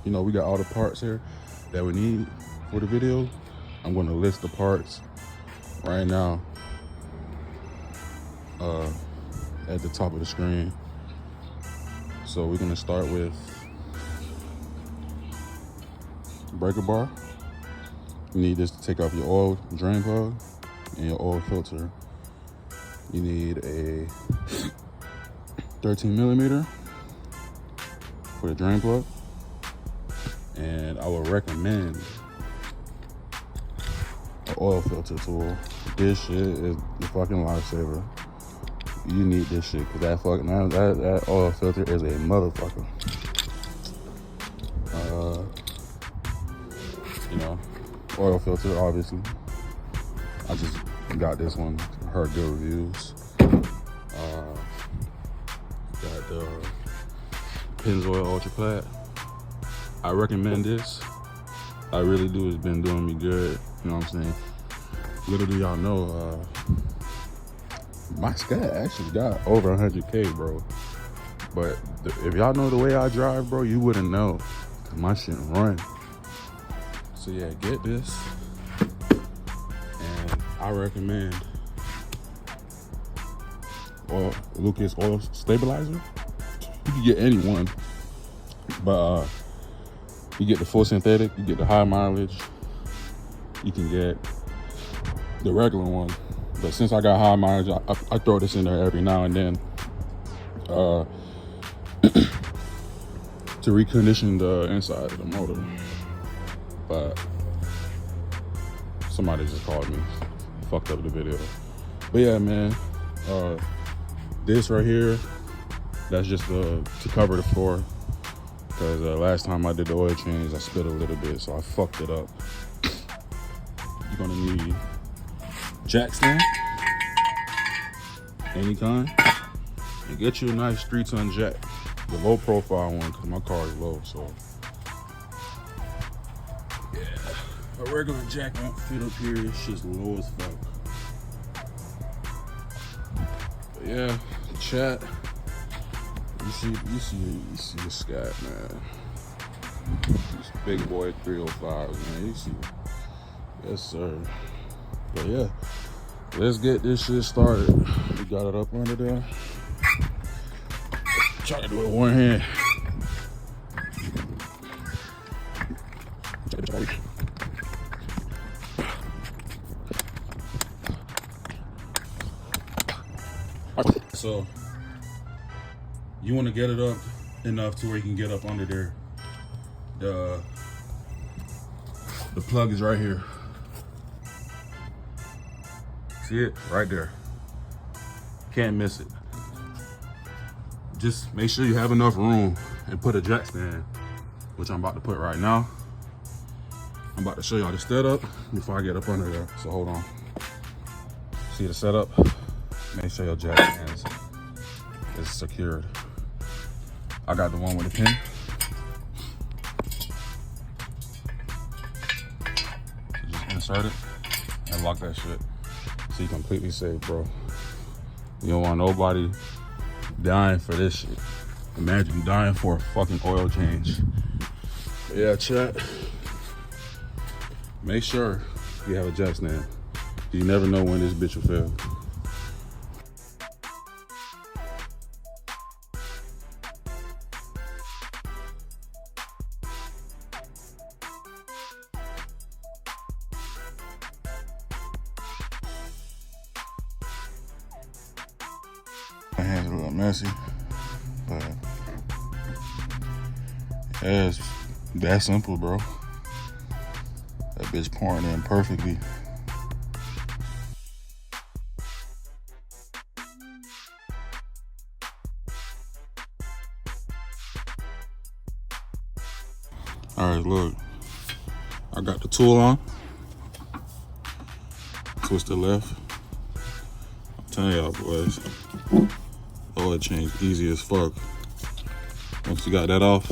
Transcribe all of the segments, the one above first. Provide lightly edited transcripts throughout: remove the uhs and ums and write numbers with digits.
you know, we got all the parts here that we need for the video. I'm gonna list the parts right now at the top of the screen. So we're gonna start with breaker bar. You need this to take off your oil drain plug and your oil filter. You need a 13 millimeter for the drain plug. And I would recommend an oil filter tool. This shit is the fucking lifesaver. You need this shit, cause that oil filter is a motherfucker. You know, oil filter, obviously. I just got this one, heard good reviews. Got the Pennzoil Ultra Plat. I recommend this. I really do. It's been doing me good. You know what I'm saying? Little do y'all know, my Scat actually got over 100K, bro. But if y'all know the way I drive, bro, you wouldn't know. Cause my shit run. So yeah, get this. And I recommend Lucas Oil Stabilizer. You can get any one. But you get the full synthetic, you get the high mileage. You can get the regular one. But since I got high mileage, I throw this in there every now and then to recondition the inside of the motor. But somebody just called me, fucked up the video. But yeah, man, this right here, that's just to cover the floor. Because last time I did the oil change, I spilled a little bit, so I fucked it up. You're gonna need jack stand, any kind, and get you a nice 3-ton jack, the low profile one, because my car is low, so yeah, a regular jack won't fit up here. It's just low as fuck. But yeah, chat. You see the Scat, man. This big boy 305, man. You see, yes sir. But yeah, let's get this shit started. We got it up under there. Try to do it with one hand. So you want to get it up enough to where you can get up under there. The plug is right here. See it? Right there. Can't miss it. Just make sure you have enough room and put a jack stand, which I'm about to put right now. I'm about to show y'all the setup before I get up under there. So hold on. See the setup? Make sure your jack stand is secured. I got the one with the pin. So just insert it and lock that shit. So you completely safe, bro. You don't want nobody dying for this shit. Imagine dying for a fucking oil change. But yeah, chat. Make sure you have a jack stand. You never know when this bitch will fail. My hands are a little messy, but yeah, it's that simple, bro. That bitch pouring in perfectly. All right, look, I got the tool on. Twist it left. I'm telling y'all, boys, oil change easy as fuck. Once you got that off,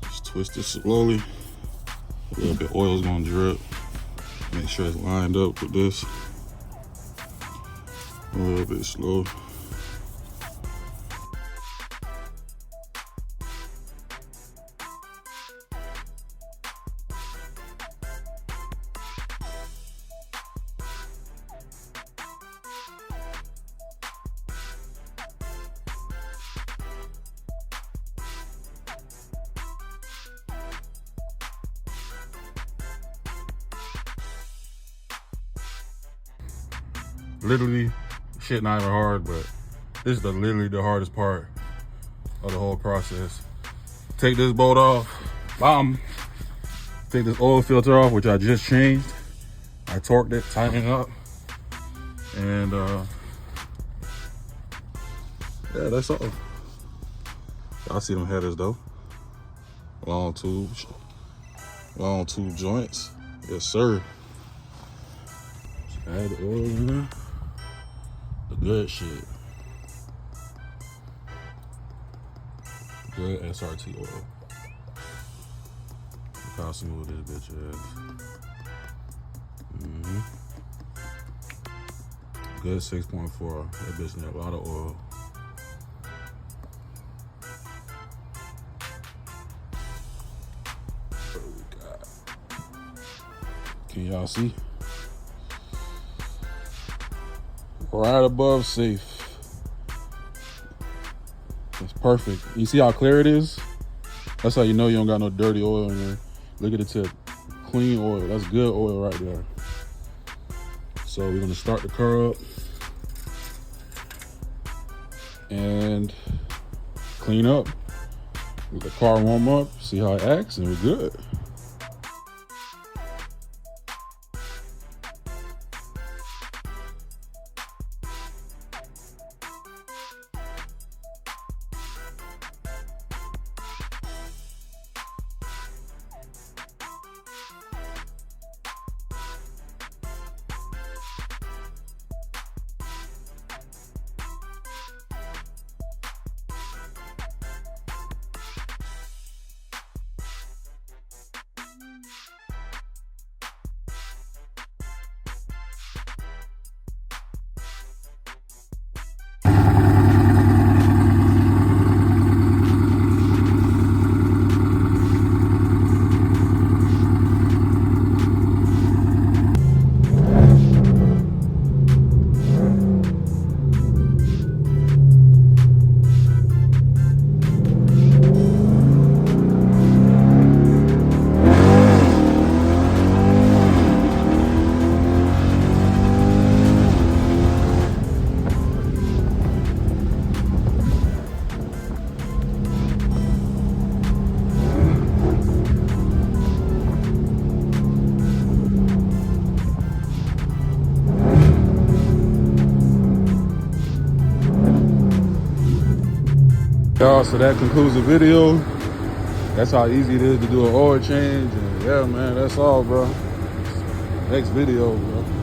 just twist it slowly. A little bit of oil is gonna drip. Make sure it's lined up with this. A little bit slow. Literally, shit not even hard, but this is literally the hardest part of the whole process. Take this bolt off, bam. Take this oil filter off, which I just changed. I torqued it, tightened it up, and yeah, that's all. I see them headers though. Long tube joints. Yes, sir. Just add the oil in there. The good shit. Good SRT oil. Look how smooth this bitch is. Good 6.4. That bitch need a lot of oil. What we got? Can y'all see? Right above safe. It's perfect. You see how clear it is? That's how you know you don't got no dirty oil in there. Look at the tip. Clean oil. That's good oil right there. So we're gonna start the car up and clean up. Let the car warm up, see how it acts, and we're good. Y'all, so that concludes the video. That's how easy it is to do an oil change. And yeah, man, that's all, bro. Next video, bro.